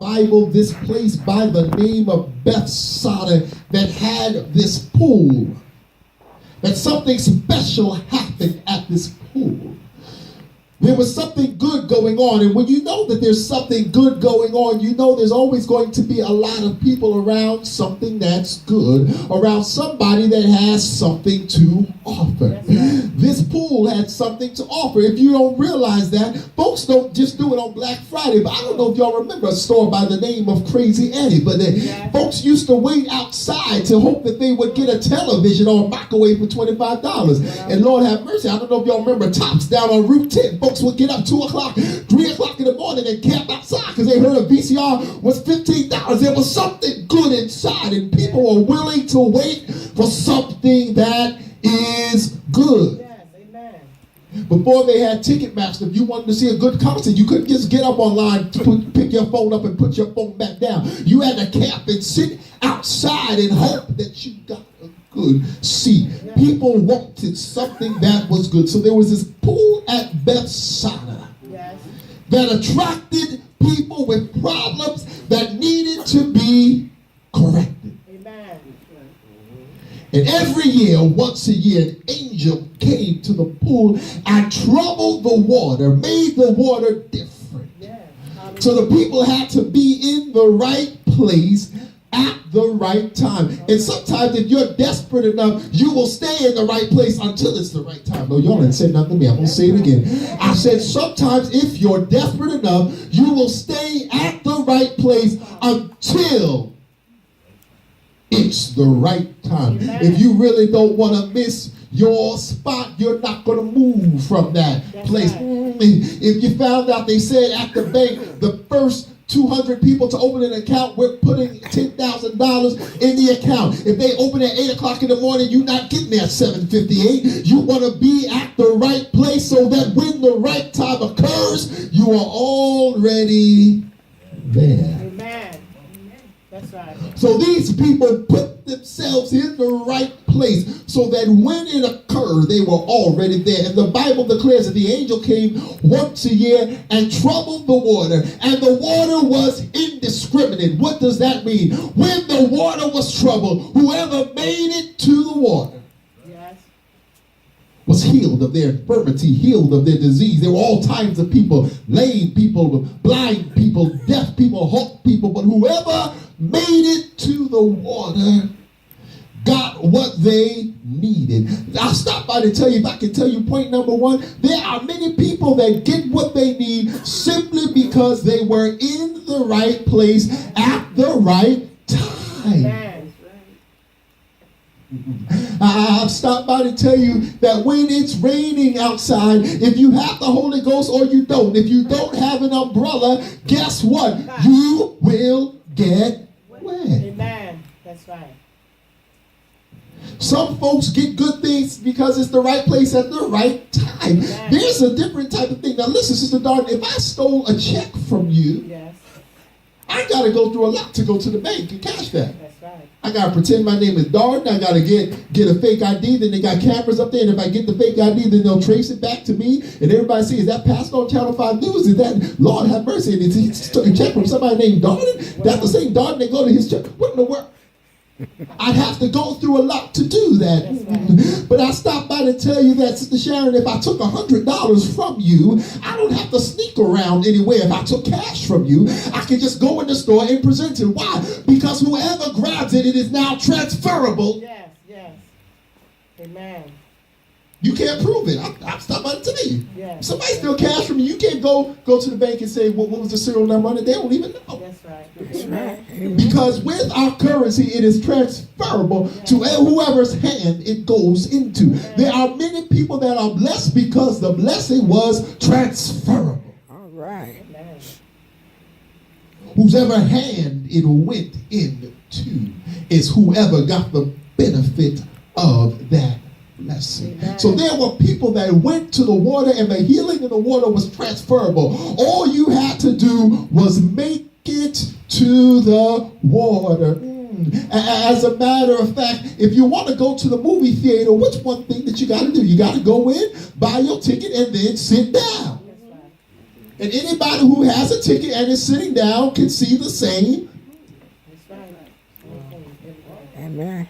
Bible this place by the name of Bethsaida that had this pool. That something special happened at this pool. There was something good going on. And when you know that there's something good going on, you know there's always going to be a lot of people around something that's good, around somebody that has something to offer. This pool had something to offer. If you don't realize that, folks don't just do it on Black Friday. But I don't know if y'all remember a store by the name of Crazy Eddie, but folks used to wait outside to hope that they would get a television or a microwave for $25. And Lord have mercy, I don't know if y'all remember Tops down on Route 10. Folks would get up 2 o'clock, 3 o'clock in the morning and camp outside because they heard a VCR was $15. There was something good inside, and people were willing to wait for something that is good. Yes, amen. Before they had Ticketmaster, if you wanted to see a good concert, you couldn't just get up online, pick your phone up and put your phone back down. You had to camp and sit outside and hope that you got a good seat. People wanted something that was good. So there was this pool at Bethsaida that attracted people with problems that needed to be corrected. Amen. And every year, once a year, an angel came to the pool and troubled the water, made the water different. So the people had to be in the right place at the right time. And sometimes if you're desperate enough, you will stay in the right place until it's the right time. No, y'all didn't say nothing to me. I'm going to say it again. I said sometimes if you're desperate enough, you will stay at the right place until it's the right time. If you really don't want to miss your spot, you're not going to move from that place. If you found out they said at the bank, the first 200 people to open an account, we're putting $10,000 in the account. If they open at 8 o'clock in the morning, you're not getting there at 7:58. You want to be at the right place so that when the right time occurs, you are already there. Amen. That's right. So these people put themselves in the right place so that when it occurred, they were already there. And the Bible declares that the angel came once a year and troubled the water. And the water was indiscriminate. What does that mean? When the water was troubled, whoever made it to the water was healed of their infirmity, healed of their disease. There were all kinds of people, lame people, blind people, deaf people, halt people, but whoever made it to the water got what they needed. I'll stop by to tell you, if I can tell you point number one, there are many people that get what they need simply because they were in the right place at the right time. I've stopped by to tell you that when it's raining outside, if you have the Holy Ghost or you don't, if you don't have an umbrella, guess what? You will get wet. Amen. That's right. Some folks get good things because it's the right place at the right time. Amen. There's a different type of thing. Now listen, Sister Darden, if I stole a check from you, I got to go through a lot to go to the bank and cash that. That's right. I got to pretend my name is Darden. I got to get a fake ID. Then they got cameras up there. And if I get the fake ID, then they'll trace it back to me. And everybody sees, is that Pastor on Channel 5 News? Is that, Lord have mercy, and he took a check from somebody named Darden? That's the same Darden that go to his church. What in the world? I'd have to go through a lot to do that. Right. But I stopped by to tell you that, Sister Sharon, if I took $100 from you, I don't have to sneak around anywhere. If I took cash from you, I can just go in the store and present it. Why? Because whoever grabs it, it is now transferable. Yes, yes. Amen. You can't prove it. I stopped by to tell you. Yes. Somebody steal cash from you. You can't go to the bank and say, what was the serial number on it? They don't even know. That's right. That's right. Because with our currency, it is transferable to whoever's hand it goes into. There are many people that are blessed because the blessing was transferable. All right. Whoever hand it went into is whoever got the benefit of that blessing. Amen. So there were people that went to the water and the healing in the water was transferable. All you had to do was make it to the water. As a matter of fact, if you want to go to the movie theater, what's one thing that you got to do? You got to go in, buy your ticket, and then sit down. And anybody who has a ticket and is sitting down can see the same. That's right. Amen.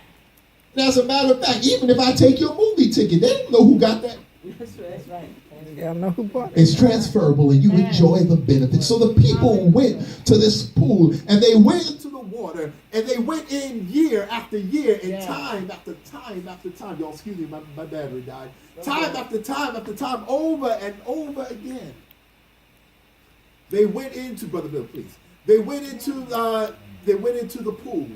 And as a matter of fact, even if I take your movie ticket, they don't know who got that. That's right. You gotta know who bought it. It's transferable and you enjoy the benefits. So the people went to this pool and they went into the water and they went in year after year and time after time after time. Y'all, excuse me, my battery died. Time after time after time, over and over again. They went into, Brother Bill, please. They went into the pool.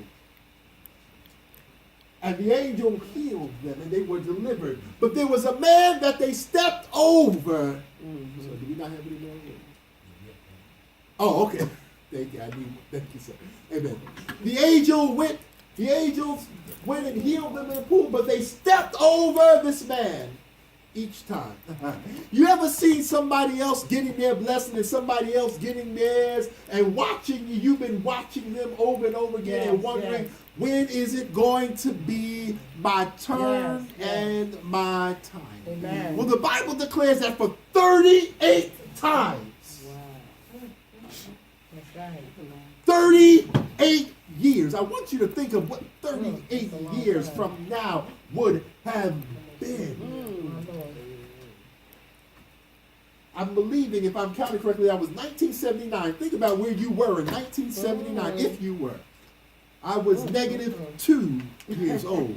And the angel healed them and they were delivered. But there was a man that they stepped over. So do we not have any more? Oh, okay. Thank you, sir. Amen. The angels went and healed them in the pool, but they stepped over this man each time. You ever seen somebody else getting their blessing and somebody else getting theirs and watching you? You've been watching them over and over again and wondering, when is it going to be my turn and my time? Amen. Well, the Bible declares that for 38 times. Wow. That's right. 38 years. I want you to think of what 38 years from now would have been. I'm believing, if I'm counting correctly, that was 1979. Think about where you were in 1979, if you were. I was -2 years old.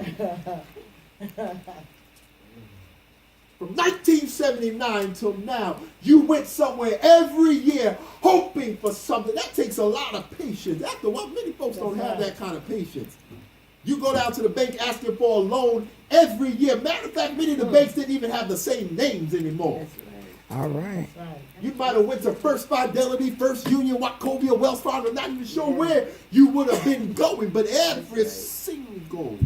From 1979 till now, you went somewhere every year hoping for something. That takes a lot of patience. After what, many folks don't have that kind of patience. You go down to the bank asking for a loan every year. Matter of fact, many of the banks didn't even have the same names anymore. All right. You might have went to First Fidelity, First Union, Wachovia, Wells Fargo, not even sure where you would have been going, but every single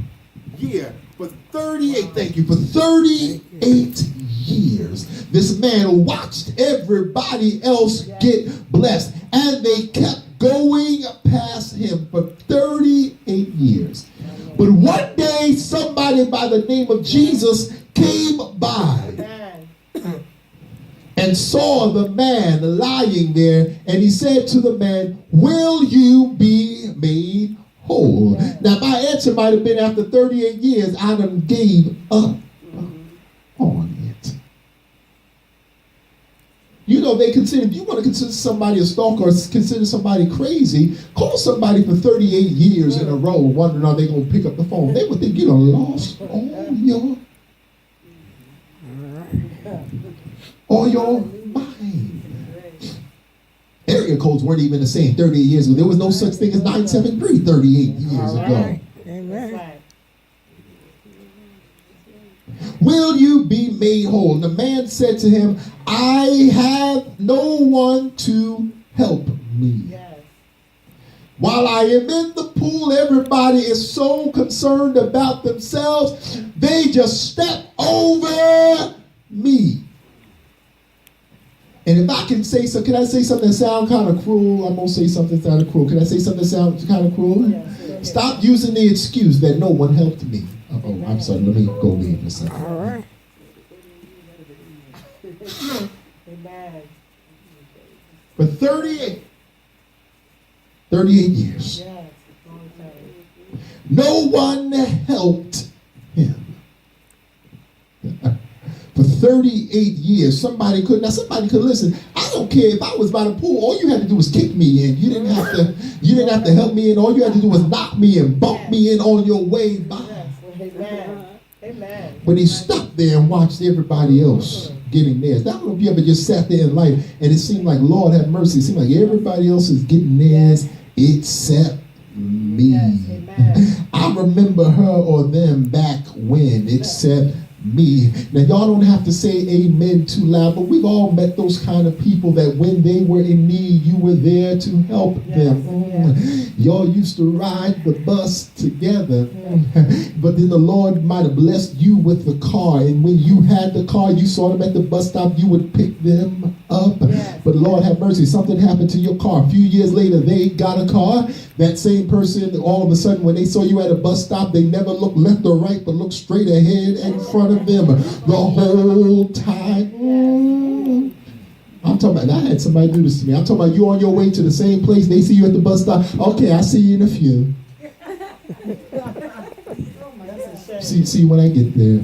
year for 38, thank you, for 38 years, this man watched everybody else get blessed, and they kept going past him for 38 years. But one day, somebody by the name of Jesus came by and saw the man lying there, and he said to the man, will you be made whole? Now, my answer might have been, after 38 years, I done gave up on it. You know, if you want to consider somebody a stalker or consider somebody crazy, call somebody for 38 years in a row wondering, are they going to pick up the phone? They would think you done lost all your mind. Area codes weren't even the same 38 years ago. There was no such thing as 973 38 years ago. Amen. Will you be made whole? And the man said to him, I have no one to help me. While I am in the pool, everybody is so concerned about themselves, they just step over me. And if I can say so, can I say something that sounds kind of cruel? I'm going to say something that sounds cruel. Can I say something that sounds kind of cruel? Yes. Stop using the excuse that no one helped me. Oh, I'm sorry. Let me go leave a second. All right. For 38 years, no one helped him. For 38 years, somebody could listen. I don't care if I was by the pool. All you had to do was kick me in. You didn't have to help me in. All you had to do was knock me and bump me in on your way by. Amen. But he stopped there and watched everybody else getting theirs. I don't know if you ever just sat there in life and it seemed like, Lord have mercy, it seemed like everybody else is getting theirs except me. I remember her or them back when, except me. Now, y'all don't have to say amen too loud, but we've all met those kind of people that when they were in need, you were there to help them. Y'all used to ride the bus together, but then the Lord might have blessed you with the car, and when you had the car, you saw them at the bus stop, you would pick them up. But Lord have mercy, something happened to your car. A few years later, they got a car. That same person, all of a sudden, when they saw you at a bus stop, they never looked left or right, but looked straight ahead in front of them the whole time. I'm talking about, and I had somebody do this to me. I'm talking about you on your way to the same place. They see you at the bus stop. Okay, I'll see you in a few. See when I get there.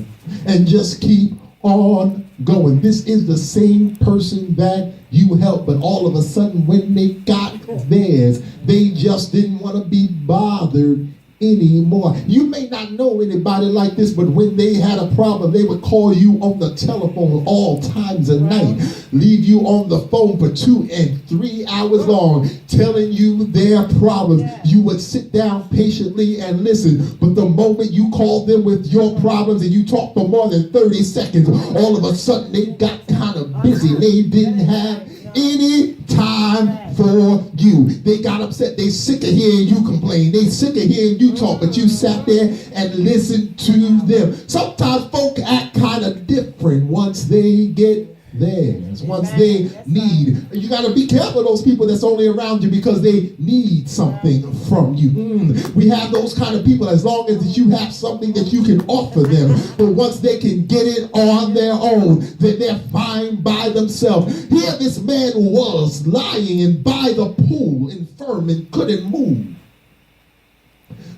And just keep on going. This is the same person that you helped, but all of a sudden when they got theirs, they just didn't want to be bothered anymore. You may not know anybody like this, but when they had a problem, they would call you on the telephone all times of night, leave you on the phone for 2 and 3 hours long, telling you their problems. You would sit down patiently and listen, but the moment you called them with your problems and you talked for more than 30 seconds, all of a sudden they got kind of busy. They didn't have any time for you. They got upset. They sick of hearing you complain. They sick of hearing you talk, but you sat there and listened to them. Sometimes folk act kind of different once they get theirs, once they need. You got to be careful of those people that's only around you because they need something from you. We have those kind of people as long as you have something that you can offer them. But once they can get it on their own, then they're fine by themselves. Here this man was lying by the pool, infirm and couldn't move.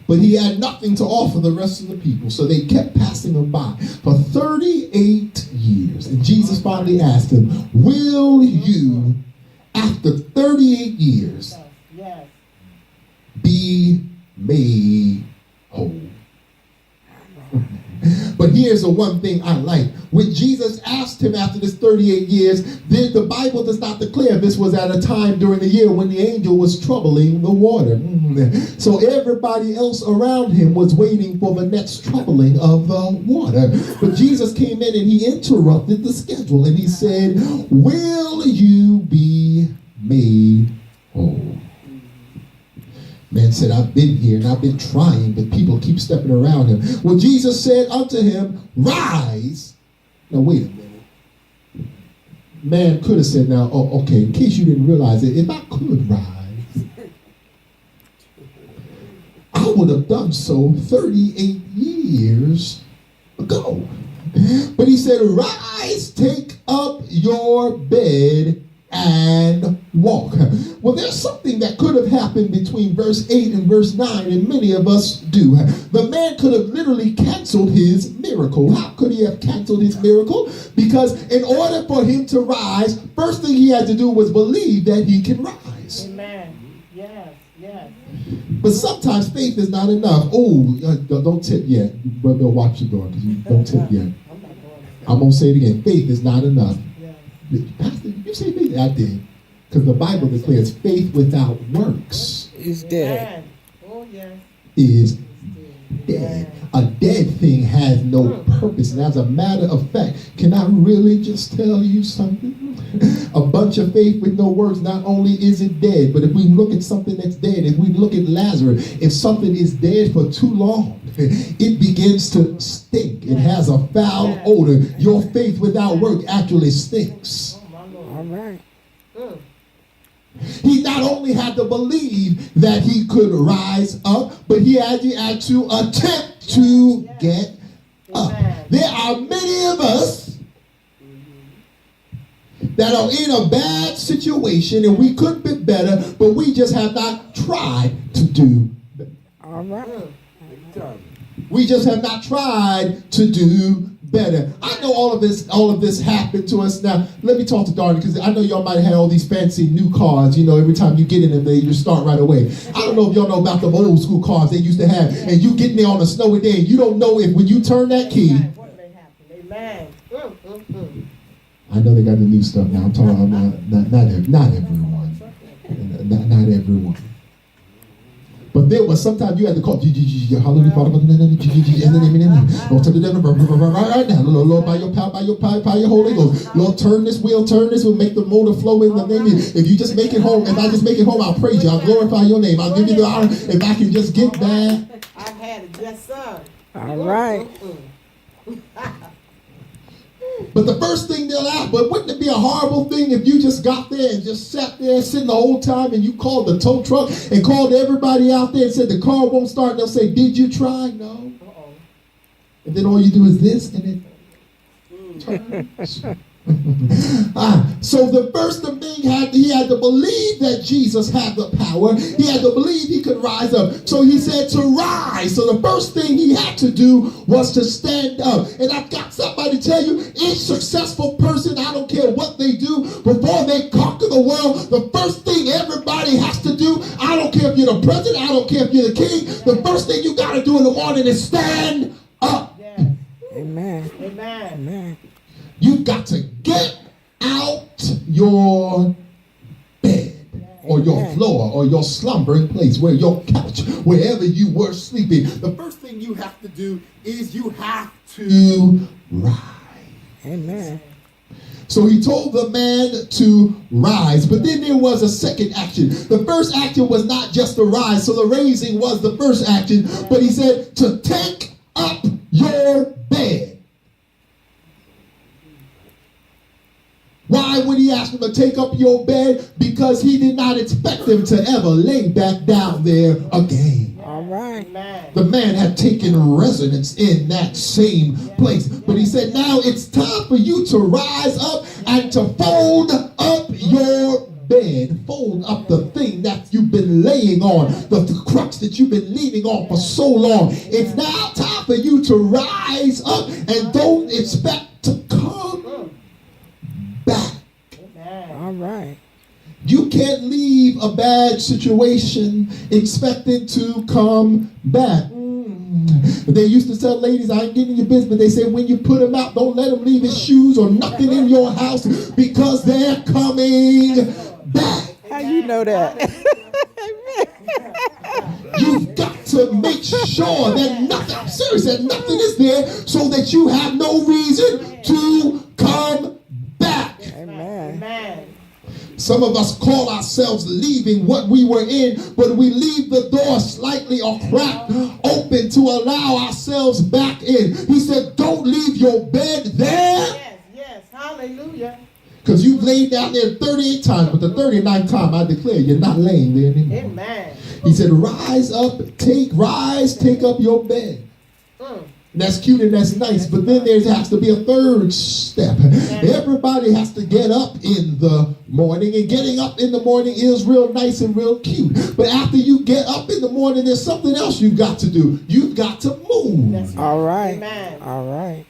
But he had nothing to offer the rest of the people, so they kept passing him by for 38 years. And Jesus finally asked him, will you, after 38 years, be made whole? But here's the one thing I like. When Jesus asked him after this 38 years, the Bible does not declare this was at a time during the year when the angel was troubling the water. So everybody else around him was waiting for the next troubling of the water. But Jesus came in and he interrupted the schedule and he said, will you be made whole? Man said, I've been here and I've been trying, but people keep stepping around him. Well, Jesus said unto him, rise. Now, wait a minute. Man could have said, now, oh, okay, in case you didn't realize it, if I could rise, I would have done so 38 years ago. But he said, rise, take up your bed and walk. Well, there's something that could have happened between verse 8 and verse 9, and many of us do. The man could have literally canceled his miracle. How could he have canceled his miracle? Because in order for him to rise, first thing he had to do was believe that he can rise. Amen. Yes, yes. But sometimes faith is not enough. Oh, don't tip yet. Brother, watch your door because you don't tip yet. I'm going to say it again. Faith is not enough. Pastor, you say faith? I did. Because the Bible declares faith without works is dead. Oh, yes. Is dead. A dead thing has no purpose. And as a matter of fact, can I really just tell you something? A bunch of faith with no works, not only is it dead, but if we look at something that's dead, if we look at Lazarus, if something is dead for too long, it begins to stink. It has a foul odor. Your faith without work actually stinks. All right. He not only had to believe that he could rise up, but he had to attempt to get up. There are many of us that are in a bad situation and we could be better, but we just have not tried to do better. All right. We just have not tried to do better. I know all of this happened to us. Now, let me talk to Darby because I know y'all might have had all these fancy new cars. You know, every time you get in them, they just start right away. I don't know if y'all know about the old school cars they used to have, and you get in there on a snowy day, and you don't know if when you turn that key. Amen. I know they got the new stuff now. I'm talking about not everyone. Not everyone. But there was sometimes you had to call hallelujah, Father, in the name. Lord, to the devil right now. Lord, by your power, by your Holy Ghost. Lord, turn this wheel, make the motor flow in the name. If you just make it home, if I just make it home, I'll praise you. I'll glorify your name. I'll give you the honor. If I can just get back. I've had it, yes, sir. All right. But the first thing they'll ask, but wouldn't it be a horrible thing if you just got there and just sat there sitting the whole time and you called the tow truck and called everybody out there and said the car won't start? And they'll say, did you try? No. And then all you do is this and it turns. So the first thing he had to believe that Jesus had the power. He had to believe he could rise up. So he said to rise. So the first thing he had to do was to stand up. And I've got somebody to tell you, each successful person, I don't care what they do, before they conquer the world, the first thing everybody has to do, I don't care if you're the president, I don't care if you're the king, the first thing you got to do in the morning is stand up. Yes. Amen. Amen. Amen. You've got to get out your bed or your floor or your slumbering place, where your couch, wherever you were sleeping. The first thing you have to do is you have to rise. Amen. So he told the man to rise, but then there was a second action. The first action was not just to rise, so the raising was the first action, but he said to take up your bed. Why would he ask him to take up your bed? Because he did not expect him to ever lay back down there again. All right. Amen. The man had taken residence in that same place. But he said, now it's time for you to rise up and to fold up your bed. Fold up the thing that you've been laying on, the crux that you've been leaning on for so long. It's now time for you to rise up, and don't expect to come back. All right. You can't leave a bad situation expecting to come back. They used to tell ladies, I ain't getting your business, but they say when you put him out, don't let him leave his shoes or nothing in your house, because they're coming back. How you know that? You've got to make sure that nothing, I'm serious, that nothing is there, so that you have no reason to come back. Amen. Amen. Some of us call ourselves leaving what we were in, but we leave the door slightly or cracked open to allow ourselves back in. He said, don't leave your bed there. Yes, yes. Hallelujah. Because you've laid down there 38 times, but the 39th time I declare you're not laying there anymore. Amen. He said, rise up, take up your bed. And that's cute and that's nice, but then there has to be a third step. Everybody has to get up in the morning, and getting up in the morning is real nice and real cute. But after you get up in the morning, there's something else you've got to do. You've got to move. That's right. All right. Amen. All right.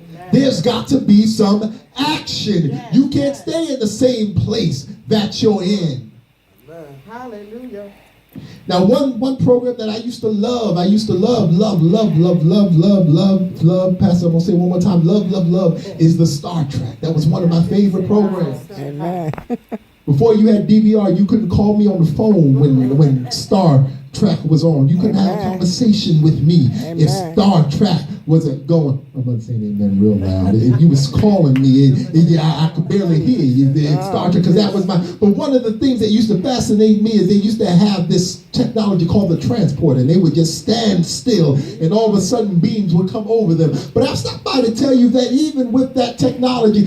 Amen. There's got to be some action. Yes, You can't yes. stay in the same place that you're in. Hallelujah. Now, one program that I used to love, Pastor, I'm going to say it one more time, love, is the Star Trek. That was one of my favorite programs. Amen. Before you had DVR, you couldn't call me on the phone when Star Trek was on. You couldn't have a conversation with me if Star Trek wasn't going. I'm not saying amen real loud. If you was calling me, I could barely hear you in Star Trek, because that was my. But one of the things that used to fascinate me is they used to have this technology called the transporter, and they would just stand still, and all of a sudden beams would come over them. But I've stopped by to tell you that even with that technology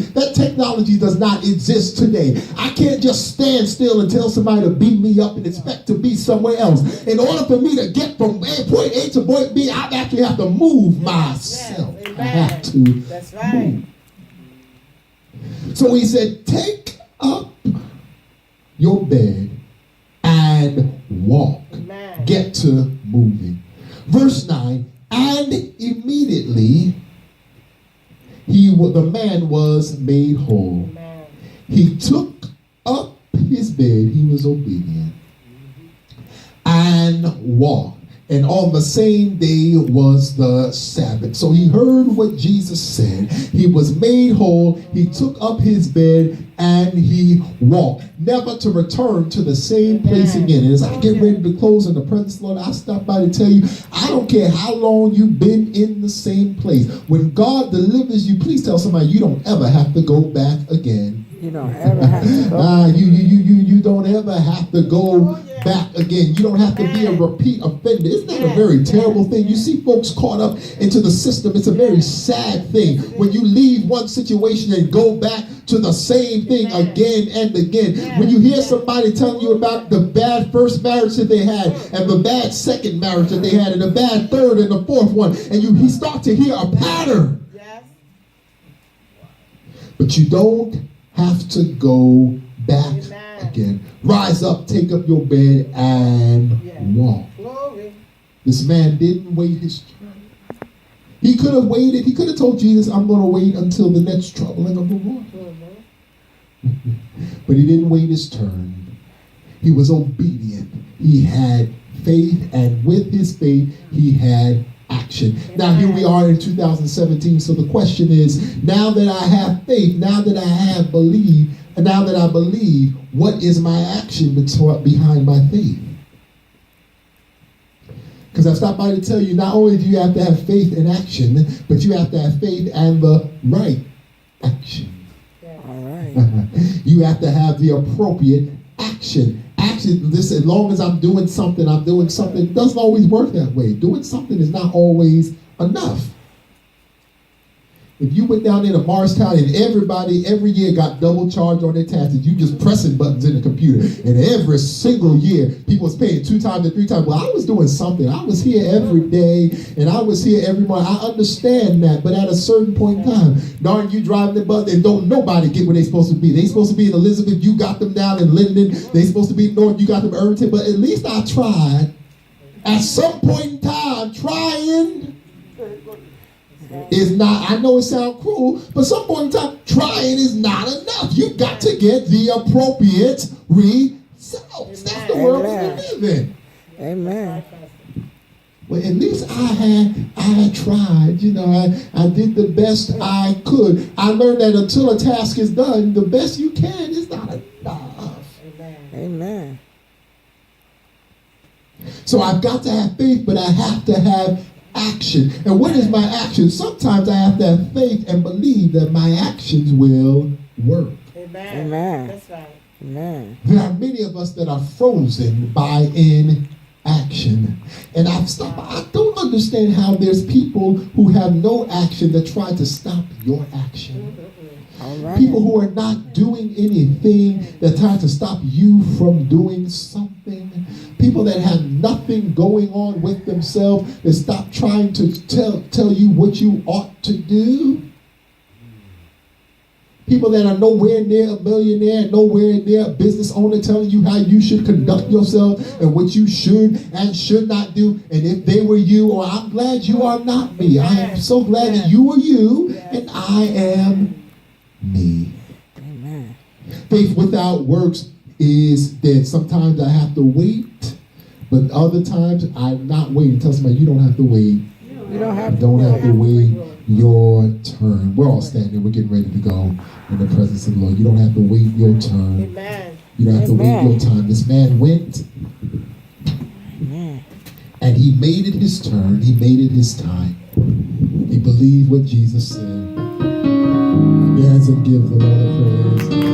does not exist today. I can't just stand still and tell somebody to beam me up and expect to be somewhere else. In order for me to get from point A to point B, I actually have to move myself. Yes, I have to. That's right. So he said, take up your bed and walk. Amen. Get to moving. Verse 9, and immediately the man was made whole. Amen. He took up his bed, he was obedient, and walked. And on the same day was the Sabbath. So he heard what Jesus said. He was made whole. He took up his bed and he walked, never to return to the same place again. And as I get ready to close in the presence, Lord, I stop by to tell you, I don't care how long you've been in the same place. When God delivers you, please tell somebody you don't ever have to go back again. You don't ever have to go. You don't ever have to go back again. You don't have to be a repeat offender. Isn't that a very terrible thing? You see folks caught up into the system. It's a very sad thing when you leave one situation and go back to the same thing again and again. When you hear somebody telling you about the bad first marriage that they had, and the bad second marriage that they had, and the bad third and the fourth one, and you start to hear a pattern. But you don't have to go back again. Rise up, take up your bed, and walk. Glory. This man didn't wait his turn. He could have waited. He could have told Jesus, I'm going to wait until the next troubling of the water. But he didn't wait his turn. He was obedient. He had faith, and with his faith, he had action. Now here we are in 2017. So the question is, now that I have faith, now that I have believed, and now that I believe, what is my action behind my faith? Because I stopped by to tell you, not only do you have to have faith and action, but you have to have faith and the right action. All right. You have to have the appropriate action. Action, this, as long as I'm doing something, it doesn't always work that way. Doing something is not always enough. If you went down there to Morristown and everybody every year got double charged on their taxes, you just pressing buttons in the computer, and every single year people was paying 2 times or 3 times. Well, I was doing something. I was here every day, and I was here every month. I understand that, but at a certain point in time, darn, you driving the bus and don't nobody get where they supposed to be. They supposed to be in Elizabeth, you got them down in Linden. They supposed to be north, you got them in Irvington. But at least I tried. At some point in time, trying is not, I know it sounds cruel, but some point in time, trying is not enough. You got to get the appropriate results. That's the world we live in. Amen. Well, at least I had tried. You know, I did the best I could. I learned that until a task is done, the best you can is not enough. Amen. So I've got to have faith, but I have to have action. And what is my action? Sometimes I have to have faith and believe that my actions will work. Amen. Amen. That's right. Amen. There are many of us that are frozen by inaction. And I don't understand how there's people who have no action that try to stop your action. All right. People who are not doing anything that try to stop you from doing something. People that have nothing going on with themselves that stop trying to tell you what you ought to do. People that are nowhere near a millionaire, nowhere near a business owner telling you how you should conduct yourself and what you should and should not do. And if they were you, or I'm glad you are not me. I am so glad that you are you and I am me. Amen. Faith without works is dead. Sometimes I have to wait, but other times I'm not waiting. Tell somebody you don't have to wait. You don't have to wait your turn. We're all standing. We're getting ready to go in the presence of the Lord. You don't have to wait your turn. Amen. You don't have to wait your time. This man went and he made it his turn. He made it his time. He believed what Jesus said. Hands and give the Lord praise.